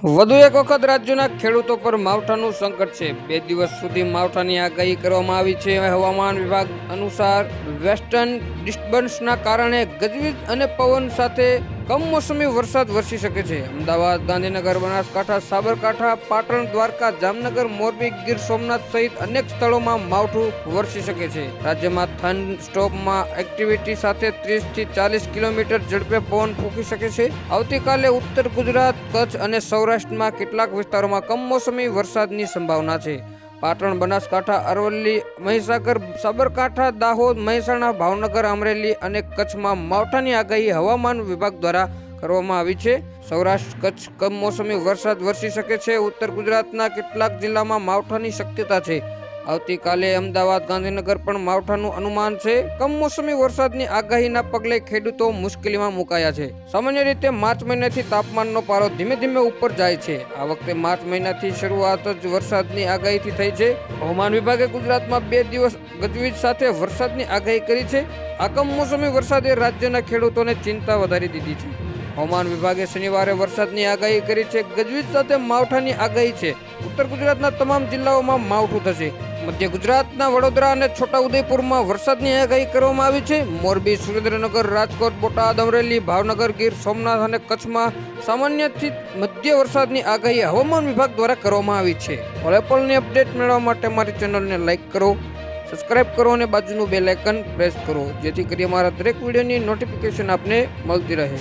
વધુ એક વખત રાજ્યના ખેડૂતો પર માવઠાનું સંકટ છે। 2 દિવસ સુધી માવઠાની આગાહી કરવામાં આવી છે। હવામાન વિભાગ અનુસાર વેસ્ટર્ન ડિસ્ટર્બન્સના કારણે ગજવીજ અને પવન સાથે કમોસમી વરસાદ વરસી શકે છે। અમદાવાદ, ગાંધીનગર, બનાસકાંઠા, સાબરકાંઠા, પાટણ, દ્વારકા, જામનગર, મોરબી, ગીર સોમનાથ સહિત અનેક સ્થળોમાં માવઠું વરસી શકે છે। રાજ્યમાં થંડરસ્ટોર્મમાં એક્ટિવિટી સાથે 30 થી 40 કિલોમીટર ઝડપે પવન ફૂંકી શકે છે। આવતીકાલે ઉત્તર ગુજરાત, કચ્છ અને સૌરાષ્ટ્રમાં કેટલાક વિસ્તારોમાં કમોસમી વરસાદની સંભાવના છે। પાટણ, બનાસકાંઠા, અરવલ્લી, મહીસાગર, સાબરકાંઠા, દાહોદ, મહેસાણા, ભાવનગર, અમરેલી અને કચ્છમાં માવઠાની આગાહી હવામાન વિભાગ દ્વારા કરવામાં આવી છે। સૌરાષ્ટ્ર, કચ્છ કમોસમી વરસાદ વરસી શકે છે। ઉત્તર ગુજરાતના કેટલાક જિલ્લામાં માવઠાની શક્યતા છે। આવતીકાલે અમદાવાદ, ગાંધીનગર પણ માવઠાનું અનુમાન છે। કમોસમી વરસાદની આગાહીના પગલે ખેડૂતો મુશ્કેલીમાં મુકાયા છે। સામાન્ય રીતે માર્ચ મહિનાથી તાપમાનનો પારો ધીમે ધીમે ઉપર જાય છે। આ વખતે માર્ચ મહિનાથી શરૂઆત જ વરસાદની આગાહીથી થઈ છે। હવામાન વિભાગે ગુજરાતમાં 2 દિવસ ગજવીજ સાથે વરસાદની આગાહી કરી છે। આ કમોસમી વરસાદે રાજ્યના ખેડૂતોને ચિંતા વધારી દીધી છે। હવામાન વિભાગે શનિવારે વરસાદની આગાહી કરી છે। ગજવીજ સાથે માવઠાની આગાહી છે। ઉત્તર ગુજરાતના તમામ જિલ્લાઓમાં માવઠું થશે। મધ્ય ગુજરાતના વડોદરા અને છોટાઉદેપુરમાં વરસાદની આગાહી કરવામાં આવી છે। મોરબી, સુરેન્દ્રનગર, રાજકોટ, બોટાદ, અમરેલી, ભાવનગર, ગીર સોમનાથ અને કચ્છમાં સામાન્યથી મધ્ય વરસાદની આગાહી હવામાન વિભાગ દ્વારા કરવામાં આવી છે। પળેપળની અપડેટ મેળવવા માટે મારી ચેનલને લાઇક કરો, સબસ્ક્રાઇબ કરો અને બાજુનું બેલ આઇકન પ્રેસ કરો, જેથી કરી અમારા દરેક વિડીયોની નોટિફિકેશન આપને મળતી રહે।